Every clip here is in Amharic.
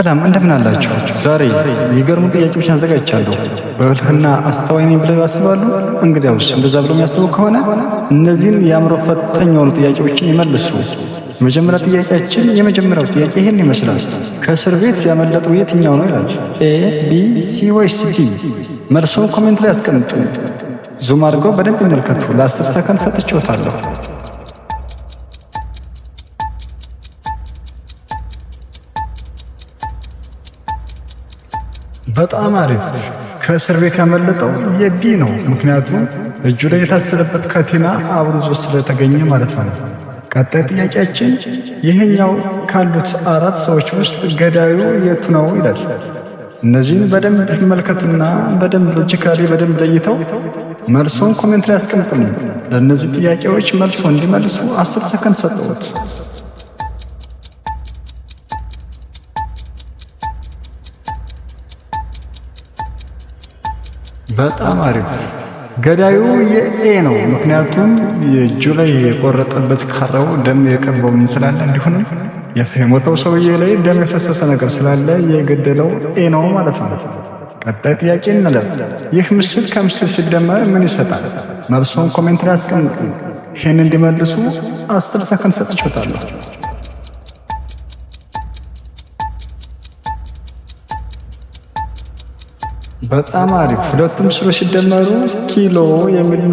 ሰላም እንደምን አላችሁ? ዛሬ የሚገርሙ ጥያቄዎችን አዘጋጅቻለሁ። በብልህና አስተዋይ ነኝ ብለው ያስባሉ? እንግዲያውስ እንደዛ ብለው የሚያስቡ ከሆነ እነዚህን የአእምሮ ፈታኝ የሆኑ ጥያቄዎችን ይመልሱ። የመጀመሪያው ጥያቄ ይህን ይመስላል። ከእስር ቤት ያመለጠው የትኛው ነው ይላል። ኤ፣ ቢ፣ ሲ ወይስ ዲ? መልሶን ኮሜንት ላይ አስቀምጡ። ዙም አድርገው በደንብ ይመልከቱ። ለ10 ሰከንድ ሰጥቼዎታለሁ። በጣም አሪፍ። ከእስር ቤት ያመለጠው የቢ ነው። ምክንያቱም እጁ ላይ የታሰረበት ካቴና አብርዞ ስለተገኘ ማለት ነው። ቀጣይ ጥያቄያችን ይሄኛው ካሉት 4 ሰዎች ውስጥ ገዳዩ የቱ ነው ይላል። እነዚህን በደንብ ይመልከቱና በደንብ ሎጂካሊ በደንብ ለይተው መልሶን ኮሜንት ላይ አስቀምጡልኝ። ለእነዚህ ጥያቄዎች መልሶ እንዲመልሱ 10 ሰከንድ ሰጠሁት። በጣም አሪፍ። ገዳዩ የኤ ነው። ምክንያቱም የእጁ ላይ የቆረጠበት ካራው ደም የቀባው ስላለ እንዲሁም የሞተው ሰውዬ ላይ ደም የፈሰሰ ነገር ስላለ የገደለው ኤ ነው ማለት ነው። ቀጣይ ጥያቄ እንለፍ። ይህ ምስል ከምስል ሲደመር ምን ይሰጣል? መልሶን ኮሜንት ላይ አስቀምጡ። ይህን እንዲመልሱ 10 ሰከንድ ሰጥቼዎታለሁ። በጣም አሪፍ። ሁለቱም ምስሎች ሲደመሩ ኪሎ የሚል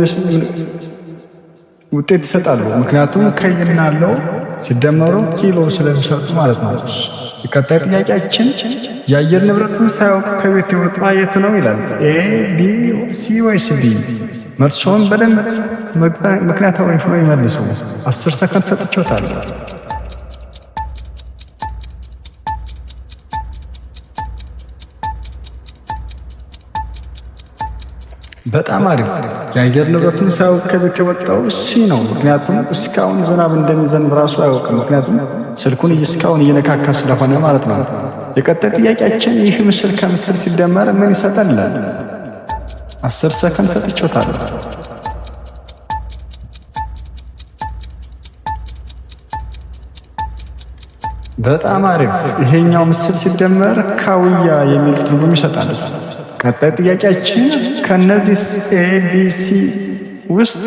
ውጤት ይሰጣሉ። ምክንያቱም ከይና ለው ሲደመሩ ኪሎ ስለሚሰጡ ማለት ነው። የቀጣይ ጥያቄያችን የአየር ንብረቱን ሳያውቅ ከቤት የወጣ የት ነው ይላል። ኤ፣ ቢ፣ ሲ ወይስ ዲ? መልሶን በደንብ ምክንያታዊ ሆኖ ይመልሱ። 10 ሰከንድ ሰጥቼዎታለሁ። በጣም አሪፍ። የአየር ንብረቱን ሳያውቅ ከቤት የወጣው ሲ ነው። ምክንያቱም እስካሁን ዝናብ እንደሚዘንብ ራሱ አያውቅም። ምክንያቱም ስልኩን እስካሁን እየነካካ ስለሆነ ማለት ነው። የቀጣይ ጥያቄያችን ይህ ምስል ከምስል ሲደመር ምን ይሰጣል? 10 ሰከንድ ሰጥቼዎታለሁ። በጣም አሪፍ። ይሄኛው ምስል ሲደመር ካውያ የሚል ትርጉም ይሰጣል። ቀጣይ ጥያቄያችን ከነዚህ ኤቢሲ ውስጥ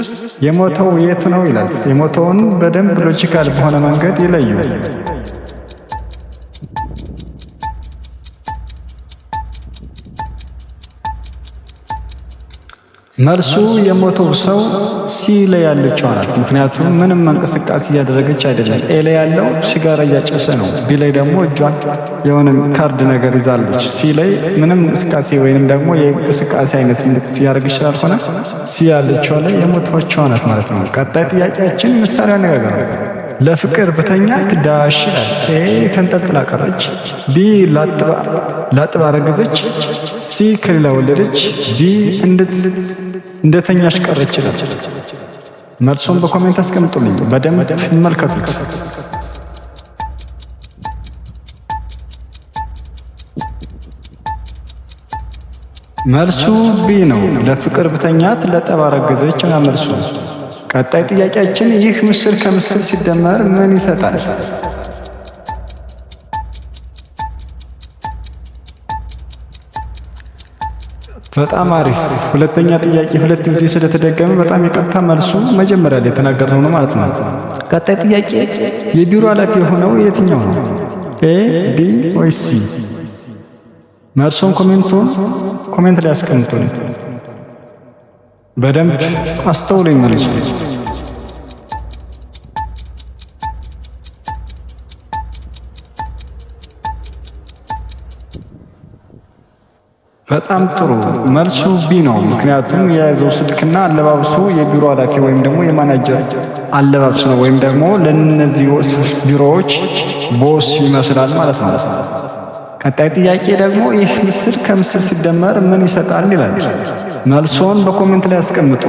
የሞተው የት ነው ይላል። የሞተውን በደንብ ሎጂካል በሆነ መንገድ ይለዩ። መልሱ የሞተው ሰው ሲ ላይ ያለችው ናት። ምክንያቱም ምንም እንቅስቃሴ እያደረገች አይደለም። ኤ ላይ ያለው ሲጋራ እያጨሰ ነው። ቢ ላይ ደግሞ እጇን የሆነ ካርድ ነገር ይዛለች። ሲ ላይ ምንም እንቅስቃሴ ወይንም ደግሞ የእንቅስቃሴ አይነት ምልክት እያደረገች ስላልሆነ ሲ ያለችው ላይ የሞተችው ናት ማለት ነው። ቀጣይ ጥያቄያችን ምሳሌ አነጋገር ነው። ለፍቅር ብተኛት ዳሽ ይላል። ኤ ተንጠልጥላ ቀረች፣ ቢ ላጥባ ረገዘች፣ ሲ ከሌላ ወለደች፣ ዲ እንደተኛሽ ቀረች ይላል። መልሶን በኮሜንት አስቀምጡልኝ። በደንብ ይመልከቱት። መልሱ ቢ ነው። ለፍቅር ብተኛት ለጠባ ረገዘች ነው መልሱ። ቀጣይ ጥያቄያችን ይህ ምስል ከምስል ሲደመር ምን ይሰጣል? በጣም አሪፍ። ሁለተኛ ጥያቄ 2 ጊዜ ስለተደገመ በጣም ይቅርታ። መልሱ መጀመሪያ ላይ የተናገርነው ነው ማለት ነው። ቀጣይ ጥያቄ የቢሮ ኃላፊ የሆነው የትኛው ነው? ኤ፣ ቢ ወይስ ሲ? መልሱን ኮሜንት ላይ አስቀምጡልኝ። በደንብ አስተውሎ ይመልሱ። በጣም ጥሩ። መልሱ ቢ ነው። ምክንያቱም የያዘው ስልክና አለባብሱ የቢሮ ኃላፊ ወይም ደግሞ የማናጀር አለባብስ ነው። ወይም ደግሞ ለነዚህ ቢሮዎች ቦስ ይመስላል ማለት ነው። ቀጣይ ጥያቄ ደግሞ ይህ ምስል ከምስል ሲደመር ምን ይሰጣል ይላል። መልሶን በኮሜንት ላይ አስቀምጡ።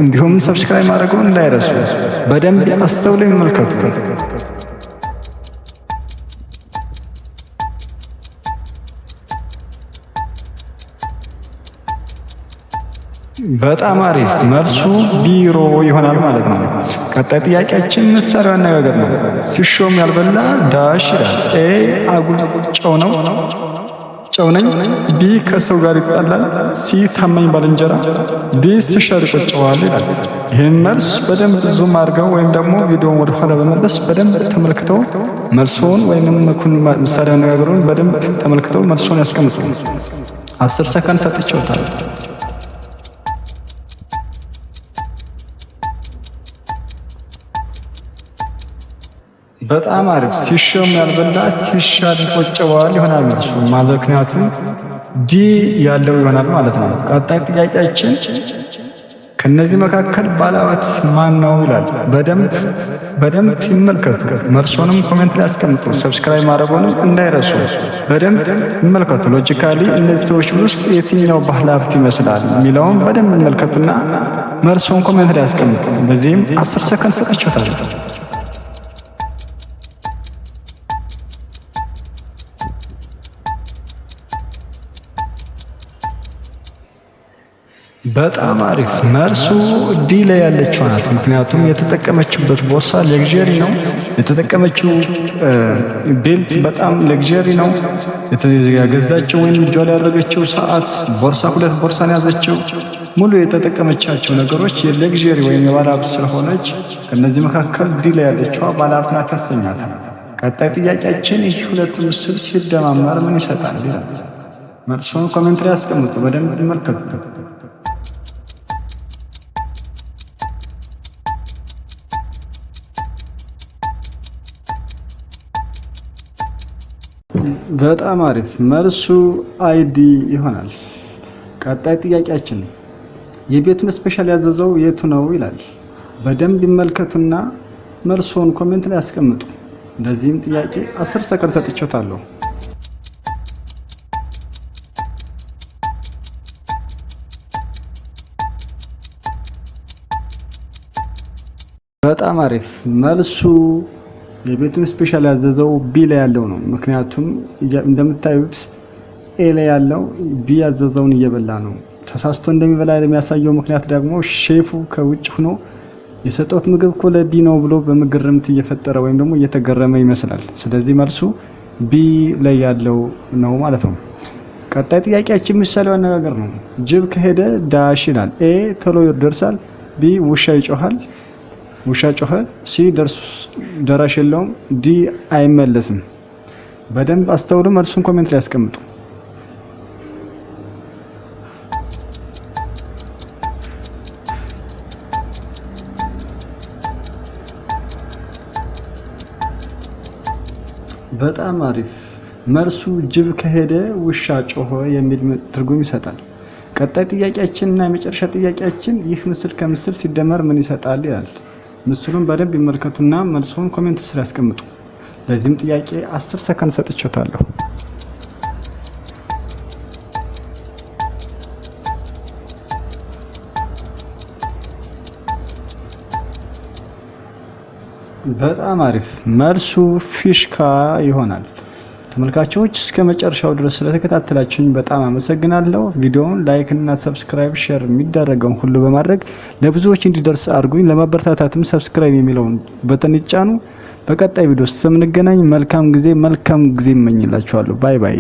እንዲሁም ሰብስክራይብ ማድረጉን እንዳይረሱ። በደንብ አስተውለው ይመልከቱ። በጣም አሪፍ። መልሱ ቢሮ ይሆናል ማለት ነው። ቀጣይ ጥያቄያችን ምሳሌያዊ አነጋገር ነው። ሲሾም ያልበላ ዳሽ ይላል። ኤ አጉል ጨው ነው ጨው ነኝ። ቢ ከሰው ጋር ይጣላል። ሲ ታማኝ ባልንጀራ። ዲ ሲሻር ይቆጨዋል ይላል። ይህን መልስ በደንብ ዙም አድርገው ወይም ደግሞ ቪዲዮውን ወደ ኋላ በመለስ በደንብ ተመልክተው መልሶን ወይም ምሳሌያዊ አነጋገሩን በደንብ ተመልክተው መልሶን ያስቀምጡ። 10 ሰከንድ ሰጥቼዎታል። በጣም አሪፍ። ሲሾም ያልበላ ሲሻር ይቆጨዋል ይሆናል መልሱ። ምክንያቱም ዲ ያለው ይሆናል ማለት ነው። ቀጣይ ጥያቄያችን ከነዚህ መካከል ባለሀብት ማን ነው ይላል። በደንብ ይመልከቱ። መልሶንም ኮሜንት ላይ አስቀምጡ። ሰብስክራይብ ማድረጉንም እንዳይረሱ። በደንብ ይመልከቱ። ሎጂካሊ እነዚህ ሰዎች ውስጥ የትኛው ባለሀብት ይመስላል የሚለውን በደንብ ይመልከቱና መልሶን ኮሜንት ላይ አስቀምጡ። በዚህም 10 ሰከንድ ሰጥቼዎታለሁ። በጣም አሪፍ። መልሱ ዲ ላይ ያለችው ናት። ምክንያቱም የተጠቀመችበት ቦርሳ ሌግዠሪ ነው። የተጠቀመችው ቤልት በጣም ሌግዠሪ ነው። የተገዛችው ወይም እጇ ላይ ያደረገችው ሰዓት ቦርሳ፣ 2 ቦርሳን ያዘችው ሙሉ የተጠቀመቻቸው ነገሮች የሌግዠሪ ወይም የባለሀብት ስለሆነች ከነዚህ መካከል ዲ ላይ ያለችዋ ባለሀብት ናት ያሰኛታል። ቀጣይ ጥያቄያችን ይህ ሁለቱ ምስል ሲደማመር ምን ይሰጣል ይላል። መልሱን ኮሜንት ላይ አስቀምጡ። በደንብ ይመልከቱ። በጣም አሪፍ። መልሱ አይዲ ይሆናል። ቀጣይ ጥያቄያችን የቤቱን ስፔሻል ያዘዘው የቱ ነው ይላል። በደንብ ይመልከቱና መልሶን ኮሜንት ላይ ያስቀምጡ። ለዚህም ጥያቄ 10 ሰከንድ ሰጥቼዎታለሁ። በጣም አሪፍ። መልሱ የቤቱን ስፔሻል ያዘዘው ቢ ላይ ያለው ነው። ምክንያቱም እንደምታዩት ኤ ላይ ያለው ቢ ያዘዘውን እየበላ ነው። ተሳስቶ እንደሚበላ የሚያሳየው ምክንያት ደግሞ ሼፉ ከውጭ ሆኖ የሰጠውት ምግብ እኮ ለቢ ነው ብሎ በመገረምት እየፈጠረ ወይም ደግሞ እየተገረመ ይመስላል። ስለዚህ መልሱ ቢ ላይ ያለው ነው ማለት ነው። ቀጣይ ጥያቄያችን ምሳሌያዊ አነጋገር ነው። ጅብ ከሄደ ዳሽ ይላል። ኤ ቶሎ ይደርሳል። ቢ ውሻ ይጮሃል። ውሻ ጮኸ። ሲ ደራሽ የለውም። ዲ አይመለስም። በደንብ አስተውሉ። መልሱን ኮሜንት ላይ ያስቀምጡ። በጣም አሪፍ። መልሱ ጅብ ከሄደ ውሻ ጮኸ የሚል ትርጉም ይሰጣል። ቀጣይ ጥያቄያችንና የመጨረሻ ጥያቄያችን ይህ ምስል ከምስል ሲደመር ምን ይሰጣል ይላል። ምስሉን በደንብ ይመልከቱና መልሱን ኮሜንት ስር ያስቀምጡ። ለዚህም ጥያቄ 10 ሰከንድ ሰጥቼዎታለሁ። በጣም አሪፍ። መልሱ ፊሽካ ይሆናል። ተመልካቾች እስከ መጨረሻው ድረስ ስለተከታተላችሁኝ በጣም አመሰግናለሁ። ቪዲዮውን ላይክ እና ሰብስክራይብ ሼር የሚደረገውን ሁሉ በማድረግ ለብዙዎች እንዲደርስ አድርጉኝ። ለማበረታታትም ሰብስክራይብ የሚለውን በተን ይጫኑ። በቀጣይ ቪዲዮ እስከምንገናኝ መልካም ጊዜ እመኝላችኋለሁ። ባይ ባይ።